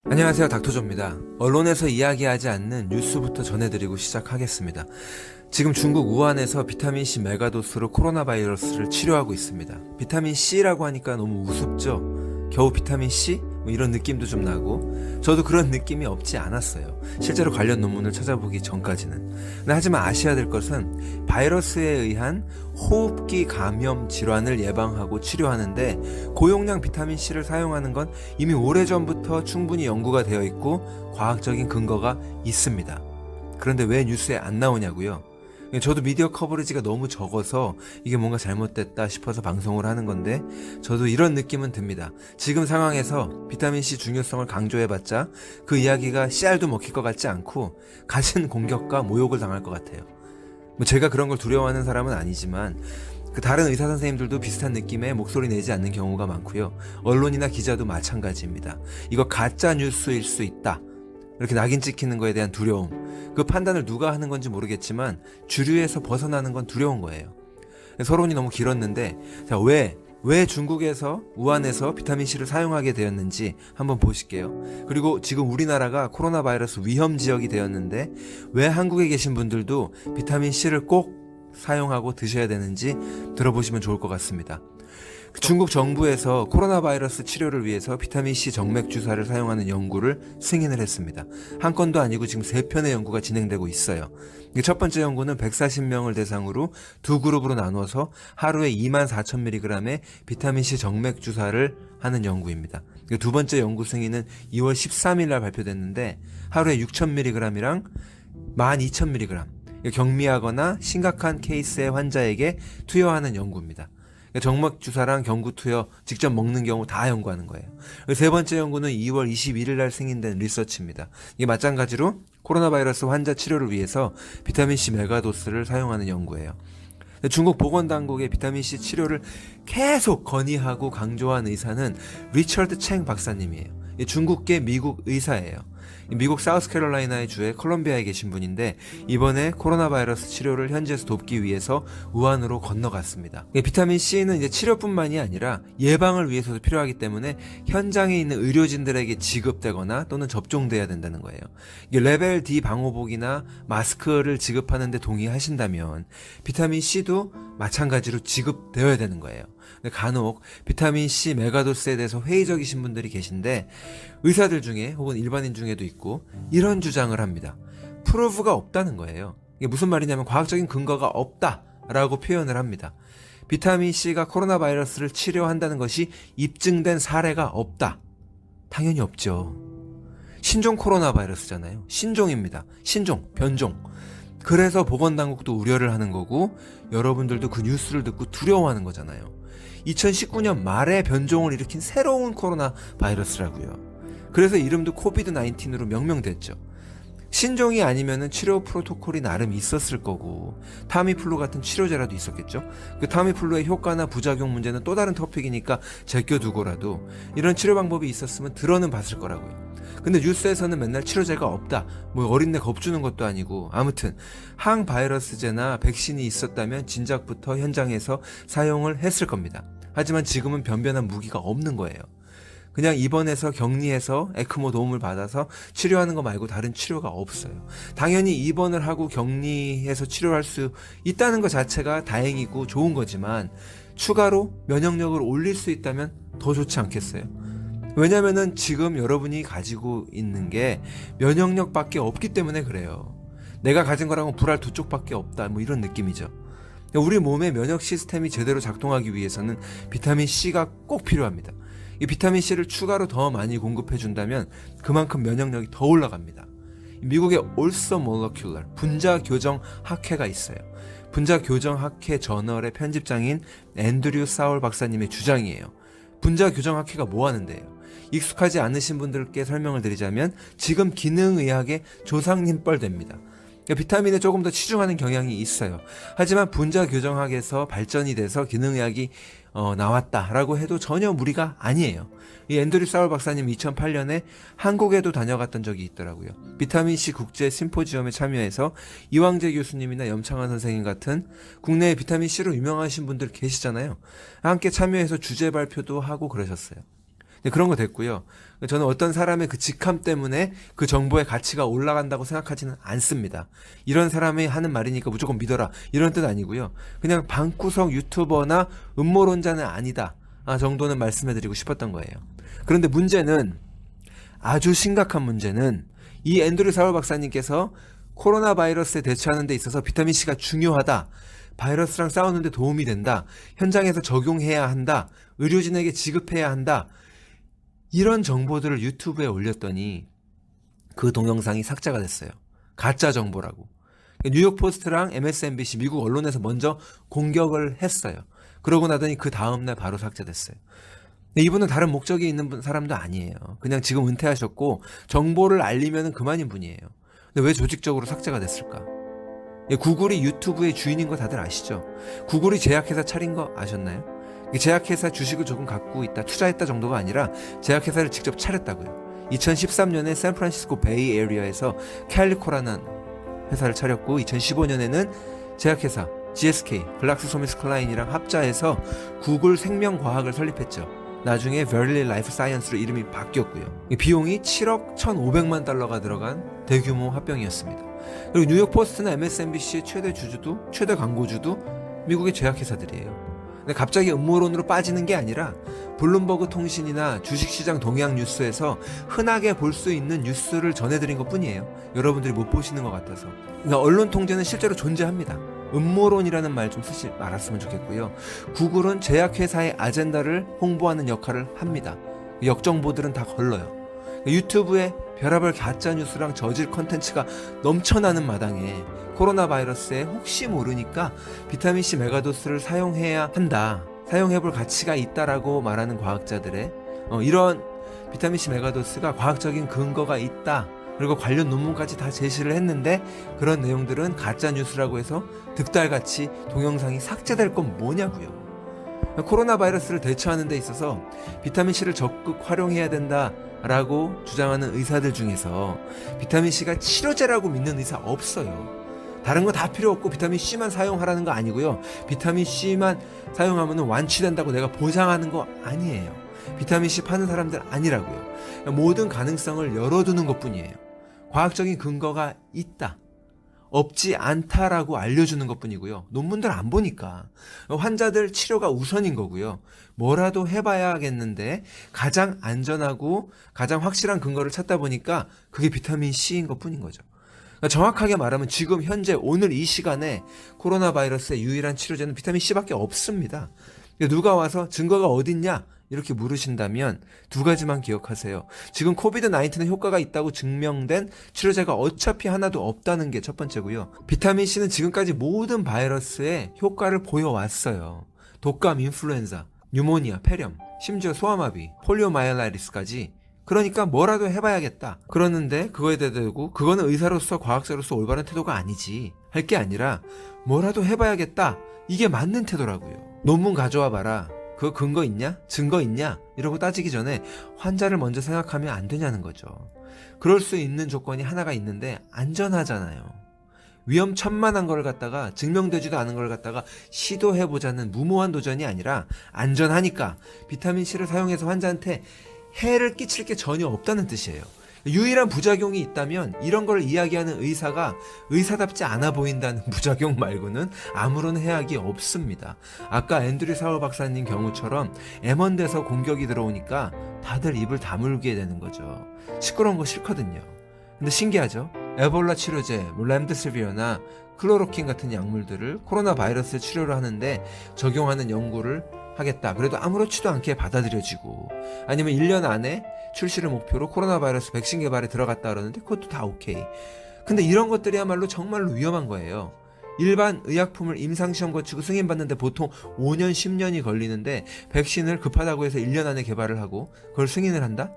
안녕하세요, 닥터조입니다. 언론에서 이야기하지 않는 뉴스부터 전해드리고 시작하겠습니다. 지금 중국 우한에서 비타민C 메가도스로 코로나 바이러스를 치료하고 있습니다. 비타민C라고 하니까 너무 우습죠? 겨우 비타민C? 뭐 이런 느낌도 좀 나고 저도 그런 느낌이 없지 않았어요. 실제로 관련 논문을 찾아보기 전까지는. 하지만 아셔야 될 것은 바이러스에 의한 호흡기 감염 질환을 예방하고 치료하는데 고용량 비타민C를 사용하는 건 이미 오래전부터 충분히 연구가 되어 있고 과학적인 근거가 있습니다. 그런데 왜 뉴스에 안 나오냐고요? 저도 미디어 커버리지가 너무 적어서 이게 뭔가 잘못됐다 싶어서 방송을 하는 건데 저도 이런 느낌은 듭니다. 지금 상황에서 비타민C 중요성을 강조해봤자 그 이야기가 씨알도 먹힐 것 같지 않고 가진 공격과 모욕을 당할 것 같아요. 제가 그런 걸 두려워하는 사람은 아니지만 다른 의사 선생님들도 비슷한 느낌의 목소리 내지 않는 경우가 많고요. 언론이나 기자도 마찬가지입니다. 이거 가짜 뉴스일 수 있다. 이렇게 낙인 찍히는 거에 대한 두려움. 그 판단을 누가 하는 건지 모르겠지만 주류에서 벗어나는 건 두려운 거예요. 서론이 너무 길었는데 자, 왜 중국에서 우한에서 비타민C를 사용하게 되었는지 한번 보실게요. 그리고 지금 우리나라가 코로나 바이러스 위험 지역이 되었는데 왜 한국에 계신 분들도 비타민C를 꼭 사용하고 드셔야 되는지 들어보시면 좋을 것 같습니다. 중국 정부에서 코로나 바이러스 치료를 위해서 비타민C 정맥 주사를 사용하는 연구를 승인을 했습니다. 한 건도 아니고 지금 3편의 연구가 진행되고 있어요. 첫 번째 연구는 140명을 대상으로 두 그룹으로 나눠서 하루에 24,000mg의 비타민C 정맥 주사를 하는 연구입니다. 두 번째 연구 승인은 2월 13일 날 발표됐는데 하루에 6,000mg이랑 12,000mg 경미하거나 심각한 케이스의 환자에게 투여하는 연구입니다. 정맥 주사랑 경구 투여 직접 먹는 경우 다 연구하는 거예요. 세 번째 연구는 2월 21일 날 승인된 리서치입니다. 이게 마찬가지로 코로나 바이러스 환자 치료를 위해서 비타민C 메가도스를 사용하는 연구예요. 중국 보건당국의 비타민C 치료를 계속 건의하고 강조한 의사는 리처드 챙 박사님이에요. 중국계 미국 의사예요. 미국 사우스캐롤라이나의 주에 콜롬비아에 계신 분인데 이번에 코로나 바이러스 치료를 현지에서 돕기 위해서 우한으로 건너갔습니다. 비타민C는 이제 치료뿐만이 아니라 예방을 위해서도 필요하기 때문에 현장에 있는 의료진들에게 지급되거나 또는 접종돼야 된다는 거예요. 레벨 D 방호복이나 마스크를 지급하는데 동의하신다면 비타민C도 마찬가지로 지급되어야 되는 거예요. 간혹 비타민C 메가도스에 대해서 회의적이신 분들이 계신데 의사들 중에 혹은 일반인 중에도 있고 이런 주장을 합니다. 프루프가 없다는 거예요. 이게 무슨 말이냐면 과학적인 근거가 없다라고 표현을 합니다. 비타민C가 코로나 바이러스를 치료한다는 것이 입증된 사례가 없다. 당연히 없죠. 신종 코로나 바이러스잖아요. 신종입니다. 신종, 변종. 그래서 보건당국도 우려를 하는 거고 여러분들도 그 뉴스를 듣고 두려워하는 거잖아요. 2019년 말에 변종을 일으킨 새로운 코로나 바이러스라고요. 그래서 이름도 코비드-19으로 명명됐죠. 신종이 아니면은 치료 프로토콜이 나름 있었을 거고 타미플루 같은 치료제라도 있었겠죠. 그 타미플루의 효과나 부작용 문제는 또 다른 토픽이니까 제껴두고라도 이런 치료 방법이 있었으면 들어는 봤을 거라고요. 근데 뉴스에서는 맨날 치료제가 없다, 뭐 어린애 겁주는 것도 아니고 아무튼 항바이러스제나 백신이 있었다면 진작부터 현장에서 사용을 했을 겁니다. 하지만 지금은 변변한 무기가 없는 거예요. 그냥 입원해서 격리해서 에크모 도움을 받아서 치료하는 거 말고 다른 치료가 없어요. 당연히 입원을 하고 격리해서 치료할 수 있다는 것 자체가 다행이고 좋은 거지만 추가로 면역력을 올릴 수 있다면 더 좋지 않겠어요? 왜냐면은 지금 여러분이 가지고 있는 게 면역력밖에 없기 때문에 그래요. 내가 가진 거랑은 불알 두 쪽밖에 없다, 뭐 이런 느낌이죠. 우리 몸의 면역 시스템이 제대로 작동하기 위해서는 비타민C가 꼭 필요합니다. 이 비타민C를 추가로 더 많이 공급해준다면 그만큼 면역력이 더 올라갑니다. 미국의 올서 몰러큘러 분자 교정 학회가 있어요. 분자 교정 학회 저널의 편집장인 앤드류 사울 박사님의 주장이에요. 분자 교정 학회가 뭐 하는데요? 익숙하지 않으신 분들께 설명을 드리자면 지금 기능의학의 조상님뻘됩니다. 비타민에 조금 더 치중하는 경향이 있어요. 하지만 분자 교정학에서 발전이 돼서 기능의학이 나왔다라고 해도 전혀 무리가 아니에요. 이 앤드류 사울 박사님 2008년에 한국에도 다녀갔던 적이 있더라고요. 비타민C 국제 심포지엄에 참여해서 이왕재 교수님이나 염창환 선생님 같은 국내에 비타민C로 유명하신 분들 계시잖아요. 함께 참여해서 주제 발표도 하고 그러셨어요. 그런 거 됐고요. 저는 어떤 사람의 그 직함 때문에 그 정보의 가치가 올라간다고 생각하지는 않습니다. 이런 사람이 하는 말이니까 무조건 믿어라 이런 뜻 아니고요. 그냥 방구석 유튜버나 음모론자는 아니다 정도는 말씀해드리고 싶었던 거예요. 그런데 문제는, 아주 심각한 문제는, 이 앤드류 사월 박사님께서 코로나 바이러스에 대처하는 데 있어서 비타민C가 중요하다, 바이러스랑 싸우는 데 도움이 된다, 현장에서 적용해야 한다, 의료진에게 지급해야 한다, 이런 정보들을 유튜브에 올렸더니 그 동영상이 삭제가 됐어요. 가짜 정보라고. 뉴욕 포스트랑 MSNBC 미국 언론에서 먼저 공격을 했어요. 그러고 나더니 그 다음날 바로 삭제됐어요. 이분은 다른 목적이 있는 사람도 아니에요. 그냥 지금 은퇴하셨고 정보를 알리면 그만인 분이에요. 근데 왜 조직적으로 삭제가 됐을까? 구글이 유튜브의 주인인 거 다들 아시죠? 구글이 제약회사 차린 거 아셨나요? 제약회사 주식을 조금 갖고 있다, 투자했다 정도가 아니라 제약회사를 직접 차렸다고요. 2013년에 샌프란시스코 베이 에리어에서 캘리코라는 회사를 차렸고 2015년에는 제약회사 GSK, 글락스소미스클라인이랑 합자해서 구글 생명과학을 설립했죠. 나중에 베릴리 라이프 사이언스로 이름이 바뀌었고요. 비용이 7억 1,500만 달러가 들어간 대규모 합병이었습니다. 그리고 뉴욕 포스트나 MSNBC의 최대 주주도, 최대 광고주도 미국의 제약회사들이에요. 근데 갑자기 음모론으로 빠지는 게 아니라 블룸버그 통신이나 주식시장 동향 뉴스에서 흔하게 볼 수 있는 뉴스를 전해드린 것 뿐이에요. 여러분들이 못 보시는 것 같아서. 그러니까 언론 통제는 실제로 존재합니다. 음모론이라는 말 좀 쓰지 말았으면 좋겠고요. 구글은 제약회사의 아젠다를 홍보하는 역할을 합니다. 역정보들은 다 걸러요. 유튜브에 별의별 가짜 뉴스랑 저질 컨텐츠가 넘쳐나는 마당에 코로나 바이러스에 혹시 모르니까 비타민C 메가도스를 사용해야 한다, 사용해볼 가치가 있다라고 말하는 과학자들의 이런 비타민C 메가도스가 과학적인 근거가 있다, 그리고 관련 논문까지 다 제시를 했는데 그런 내용들은 가짜 뉴스라고 해서 득달같이 동영상이 삭제될 건 뭐냐고요. 코로나 바이러스를 대처하는 데 있어서 비타민C를 적극 활용해야 된다라고 주장하는 의사들 중에서 비타민C가 치료제라고 믿는 의사 없어요. 다른 거 다 필요 없고 비타민C만 사용하라는 거 아니고요. 비타민C만 사용하면 완치된다고 내가 보장하는 거 아니에요. 비타민C 파는 사람들 아니라고요. 모든 가능성을 열어두는 것 뿐이에요. 과학적인 근거가 있다, 없지 않다라고 알려주는 것 뿐이고요. 논문들 안 보니까. 환자들 치료가 우선인 거고요. 뭐라도 해봐야겠는데 가장 안전하고 가장 확실한 근거를 찾다 보니까 그게 비타민C인 것 뿐인 거죠. 그러니까 정확하게 말하면 지금 현재 오늘 이 시간에 코로나 바이러스의 유일한 치료제는 비타민C밖에 없습니다. 누가 와서 증거가 어딨냐 이렇게 물으신다면 두 가지만 기억하세요. 지금 코비드-19에 효과가 있다고 증명된 치료제가 어차피 하나도 없다는 게 첫 번째고요. 비타민C는 지금까지 모든 바이러스에 효과를 보여왔어요. 독감, 인플루엔자, 뉴모니아, 폐렴, 심지어 소아마비, 폴리오마이엘라이티스까지. 그러니까 뭐라도 해봐야겠다. 그러는데 그거에 대고 그거는 의사로서 과학자로서 올바른 태도가 아니지. 할 게 아니라 뭐라도 해봐야겠다. 이게 맞는 태도라고요. 논문 가져와 봐라. 그 근거 있냐? 증거 있냐? 이러고 따지기 전에 환자를 먼저 생각하면 안 되냐는 거죠. 그럴 수 있는 조건이 하나가 있는데 안전하잖아요. 위험천만한 걸 갖다가 증명되지도 않은 걸 갖다가 시도해보자는 무모한 도전이 아니라 안전하니까 비타민C를 사용해서 환자한테 해를 끼칠 게 전혀 없다는 뜻이에요. 유일한 부작용이 있다면 이런 걸 이야기하는 의사가 의사답지 않아 보인다는 부작용 말고는 아무런 해악이 없습니다. 아까 앤드류 사월 박사님 경우처럼 M1대에서 공격이 들어오니까 다들 입을 다물게 되는 거죠. 시끄러운 거 싫거든요. 근데 신기하죠? 에볼라 치료제, 렘데시비어나 클로로킨 같은 약물들을 코로나 바이러스 치료를 하는데 적용하는 연구를 하겠다. 그래도 아무렇지도 않게 받아들여지고, 아니면 1년 안에 출시를 목표로 코로나 바이러스 백신 개발에 들어갔다 그러는데 그것도 다 오케이. 근데 이런 것들이야말로 정말로 위험한 거예요. 일반 의약품을 임상시험 거치고 승인받는데 보통 5년 10년이 걸리는데 백신을 급하다고 해서 1년 안에 개발을 하고 그걸 승인을 한다?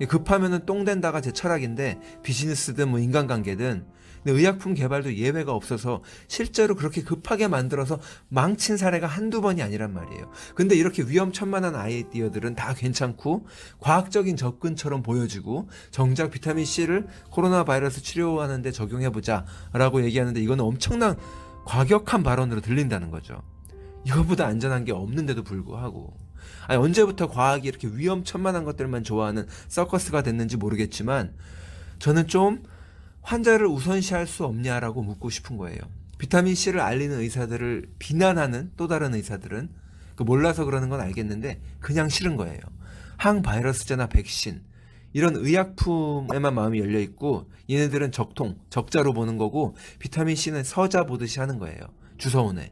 급하면은 똥 된다가 제 철학인데, 비즈니스든 뭐 인간관계든. 근데 의약품 개발도 예외가 없어서 실제로 그렇게 급하게 만들어서 망친 사례가 한두 번이 아니란 말이에요. 근데 이렇게 위험천만한 아이디어들은 다 괜찮고 과학적인 접근처럼 보여지고 정작 비타민C를 코로나 바이러스 치료하는데 적용해보자 라고 얘기하는데 이거는 엄청난 과격한 발언으로 들린다는 거죠. 이거보다 안전한 게 없는데도 불구하고. 아니, 언제부터 과학이 이렇게 위험천만한 것들만 좋아하는 서커스가 됐는지 모르겠지만 저는 좀 환자를 우선시할 수 없냐라고 묻고 싶은 거예요. 비타민C를 알리는 의사들을 비난하는 또 다른 의사들은 몰라서 그러는 건 알겠는데 그냥 싫은 거예요. 항바이러스제나 백신 이런 의약품에만 마음이 열려 있고 얘네들은 적통, 적자로 보는 거고 비타민C는 서자 보듯이 하는 거예요. 주서운에.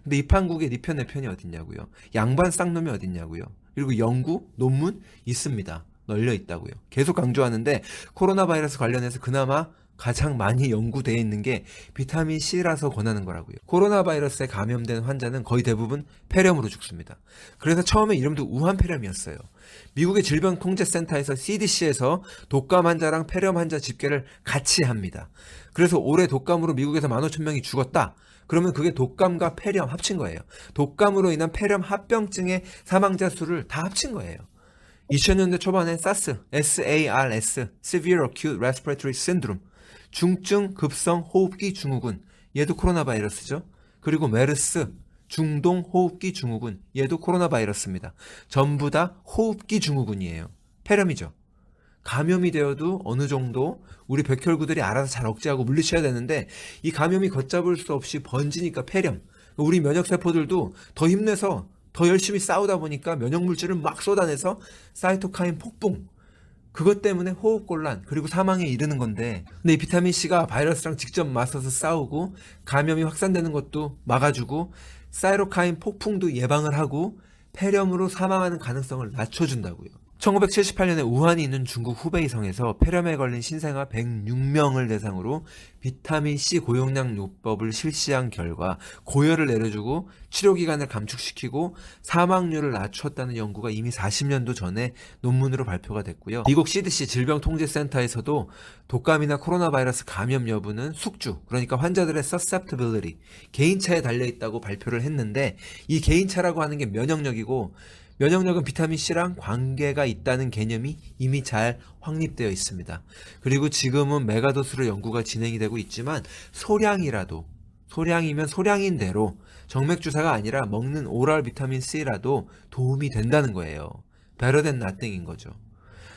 근데 이 판국에 네 편 내 편이 어딨냐고요. 양반 쌍놈이 어딨냐고요. 그리고 연구, 논문 있습니다. 널려 있다고요. 계속 강조하는데 코로나 바이러스 관련해서 그나마 가장 많이 연구되어 있는 게 비타민C라서 권하는 거라고요. 코로나 바이러스에 감염된 환자는 거의 대부분 폐렴으로 죽습니다. 그래서 처음에 이름도 우한폐렴이었어요. 미국의 질병통제센터에서 CDC에서 독감 환자랑 폐렴 환자 집계를 같이 합니다. 그래서 올해 독감으로 미국에서 15,000명이 죽었다. 그러면 그게 독감과 폐렴 합친 거예요. 독감으로 인한 폐렴 합병증의 사망자 수를 다 합친 거예요. 2000년대 초반에 SARS, Severe Acute Respiratory Syndrome, 중증 급성 호흡기 증후군, 얘도 코로나 바이러스죠. 그리고 메르스, 중동 호흡기 증후군, 얘도 코로나 바이러스입니다. 전부 다 호흡기 증후군이에요. 폐렴이죠. 감염이 되어도 어느 정도 우리 백혈구들이 알아서 잘 억제하고 물리쳐야 되는데 이 감염이 걷잡을 수 없이 번지니까 폐렴. 우리 면역세포들도 더 힘내서 더 열심히 싸우다 보니까 면역물질을 막 쏟아내서 사이토카인 폭풍. 그것 때문에 호흡곤란 그리고 사망에 이르는 건데 근데 이 비타민C가 바이러스랑 직접 맞서서 싸우고 감염이 확산되는 것도 막아주고 사이토카인 폭풍도 예방을 하고 폐렴으로 사망하는 가능성을 낮춰준다고요. 1978년에 우한이 있는 중국 후베이성에서 폐렴에 걸린 신생아 106명을 대상으로 비타민C 고용량 요법을 실시한 결과 고열을 내려주고 치료기간을 감축시키고 사망률을 낮췄다는 연구가 이미 40년도 전에 논문으로 발표가 됐고요. 미국 CDC 질병통제센터에서도 독감이나 코로나 바이러스 감염 여부는 숙주, 그러니까 환자들의 susceptibility, 개인차에 달려있다고 발표를 했는데 이 개인차라고 하는 게 면역력이고 면역력은 비타민C랑 관계가 있다는 개념이 이미 잘 확립되어 있습니다. 그리고 지금은 메가도스로 연구가 진행이 되고 있지만 소량이면 소량인 대로 정맥주사가 아니라 먹는 오랄 비타민C라도 도움이 된다는 거예요. better than nothing인 거죠.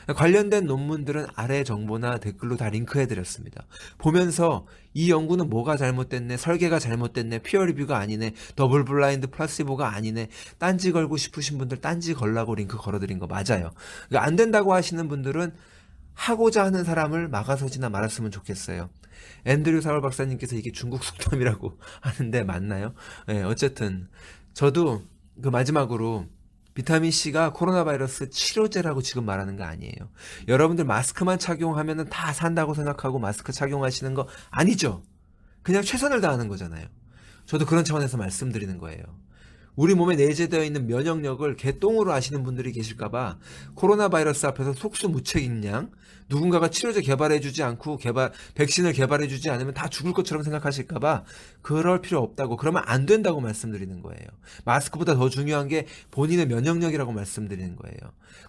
관련된 논문들은 아래 정보나 댓글로 다 링크해드렸습니다. 보면서 이 연구는 뭐가 잘못됐네, 설계가 잘못됐네, 피어 리뷰가 아니네, 더블 블라인드 플라시보가 아니네, 딴지 걸고 싶으신 분들 딴지 걸라고 링크 걸어드린 거 맞아요. 그러니까 안 된다고 하시는 분들은 하고자 하는 사람을 막아서지나 말았으면 좋겠어요. 앤드류 사월 박사님께서 이게 중국 속담이라고 하는데 맞나요? 네, 어쨌든 저도 그 마지막으로 비타민C가 코로나 바이러스 치료제라고 지금 말하는 거 아니에요. 여러분들 마스크만 착용하면 다 산다고 생각하고 마스크 착용하시는 거 아니죠? 그냥 최선을 다하는 거잖아요. 저도 그런 차원에서 말씀드리는 거예요. 우리 몸에 내재되어 있는 면역력을 개똥으로 아시는 분들이 계실까봐 코로나 바이러스 앞에서 속수무책인 양 누군가가 치료제 개발해주지 않고 백신을 개발해주지 않으면 다 죽을 것처럼 생각하실까봐 그럴 필요 없다고, 그러면 안 된다고 말씀드리는 거예요. 마스크보다 더 중요한 게 본인의 면역력이라고 말씀드리는 거예요.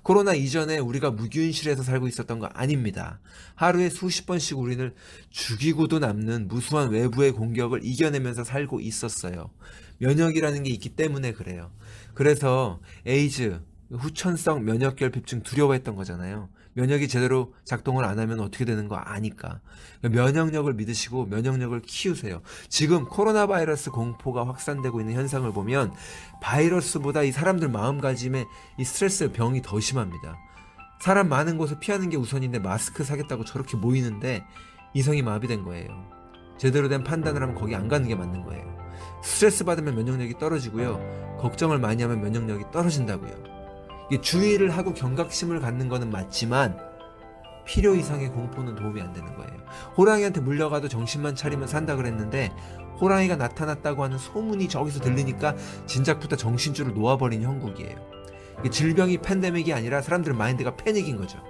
코로나 이전에 우리가 무균실에서 살고 있었던 거 아닙니다. 하루에 수십 번씩 우리를 죽이고도 남는 무수한 외부의 공격을 이겨내면서 살고 있었어요. 면역이라는 게 있기 때문에 그래요. 그래서 에이즈, 후천성 면역결핍증 두려워했던 거잖아요. 면역이 제대로 작동을 안 하면 어떻게 되는 거 아니까. 면역력을 믿으시고 면역력을 키우세요. 지금 코로나 바이러스 공포가 확산되고 있는 현상을 보면 바이러스보다 이 사람들 마음가짐에 이 스트레스 병이 더 심합니다. 사람 많은 곳을 피하는 게 우선인데 마스크 사겠다고 저렇게 모이는데 이성이 마비된 거예요. 제대로 된 판단을 하면 거기 안 가는 게 맞는 거예요. 스트레스 받으면 면역력이 떨어지고요. 걱정을 많이 하면 면역력이 떨어진다고요. 이게 주의를 하고 경각심을 갖는 거는 맞지만 필요 이상의 공포는 도움이 안 되는 거예요. 호랑이한테 물려가도 정신만 차리면 산다 그랬는데 호랑이가 나타났다고 하는 소문이 저기서 들리니까 진작부터 정신줄을 놓아버린 형국이에요. 이게 질병이 팬데믹이 아니라 사람들 마인드가 패닉인 거죠.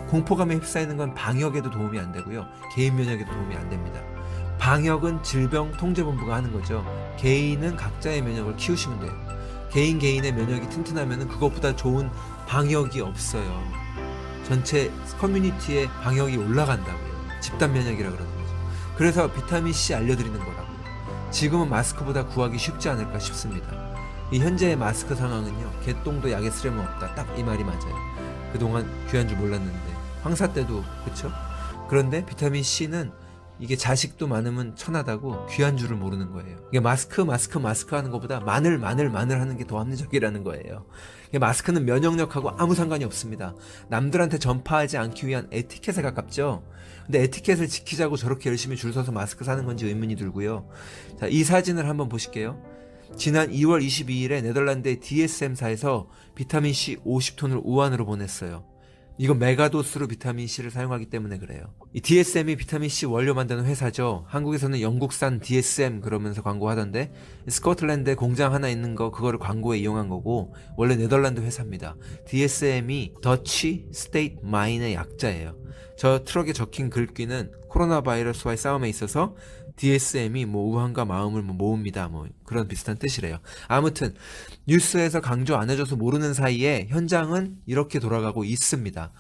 공포감에 휩싸이는 건 방역에도 도움이 안 되고요. 개인 면역에도 도움이 안 됩니다. 방역은 질병통제본부가 하는 거죠. 개인은 각자의 면역을 키우시면 돼요. 개인의 면역이 튼튼하면 그것보다 좋은 방역이 없어요. 전체 커뮤니티의 방역이 올라간다고요. 집단 면역이라 그러는 거죠. 그래서 비타민C 알려드리는 거라고요. 지금은 마스크보다 구하기 쉽지 않을까 싶습니다. 이 현재의 마스크 상황은요, 개똥도 약에 쓰려면 없다. 딱 이 말이 맞아요. 그동안 귀한 줄 몰랐는데, 황사 때도 그쵸? 그런데 비타민 C는 이게 자식도 많으면 천하다고 귀한 줄을 모르는 거예요. 이게 마스크 하는 것보다 마늘 하는 게 더 합리적이라는 거예요. 이게 마스크는 면역력하고 아무 상관이 없습니다. 남들한테 전파하지 않기 위한 에티켓에 가깝죠. 근데 에티켓을 지키자고 저렇게 열심히 줄 서서 마스크 사는 건지 의문이 들고요. 자, 이 사진을 한번 보실게요. 지난 2월 22일에 네덜란드의 DSM사에서 비타민C 50톤을 우한으로 보냈어요. 이건 메가도스로 비타민C를 사용하기 때문에 그래요. 이 DSM이 비타민C 원료 만드는 회사죠. 한국에서는 영국산 DSM 그러면서 광고하던데, 스코틀랜드에 공장 하나 있는 거 그거를 광고에 이용한 거고, 원래 네덜란드 회사입니다. DSM이 더치 스테이트 마인의 약자예요. 저 트럭에 적힌 글귀는 코로나 바이러스와의 싸움에 있어서 DSM이 우한과 마음을 모읍니다. 그런 비슷한 뜻이래요. 아무튼 뉴스에서 강조 안 해줘서 모르는 사이에 현장은 이렇게 돌아가고 있습니다.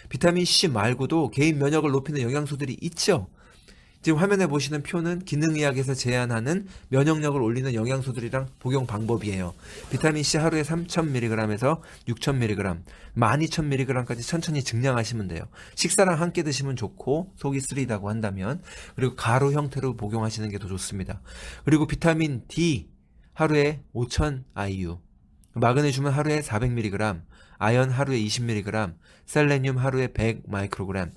비타민C 말고도 개인 면역을 높이는 영양소들이 있죠. 지금 화면에 보시는 표는 기능의학에서 제안하는 면역력을 올리는 영양소들이랑 복용 방법이에요. 비타민C 하루에 3000mg에서 6000mg, 12000mg까지 천천히 증량하시면 돼요. 식사랑 함께 드시면 좋고 속이 쓰리다고 한다면, 그리고 가루 형태로 복용하시는 게 더 좋습니다. 그리고 비타민 D 하루에 5000 IU, 마그네슘은 하루에 400mg, 아연 하루에 20mg, 셀레늄 하루에 100 마이크로그램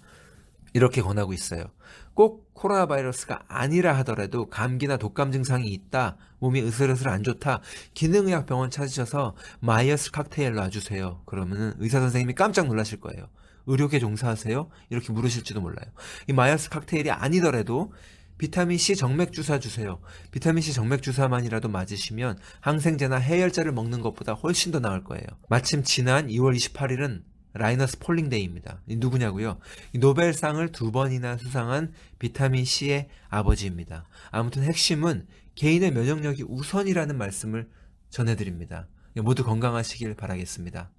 이렇게 권하고 있어요. 꼭 코로나 바이러스가 아니라 하더라도 감기나 독감 증상이 있다, 몸이 으슬으슬 안 좋다, 기능의학 병원 찾으셔서 마이어스 칵테일 놔주세요. 그러면은 의사 선생님이 깜짝 놀라실 거예요. 의료계 종사하세요? 이렇게 물으실지도 몰라요. 이 마이어스 칵테일이 아니더라도 비타민C 정맥 주사 주세요. 비타민C 정맥 주사만이라도 맞으시면 항생제나 해열제를 먹는 것보다 훨씬 더 나을 거예요. 마침 지난 2월 28일은 라이너스 폴링데이입니다. 누구냐고요? 노벨상을 2번이나 수상한 비타민C의 아버지입니다. 아무튼 핵심은 개인의 면역력이 우선이라는 말씀을 전해드립니다. 모두 건강하시길 바라겠습니다.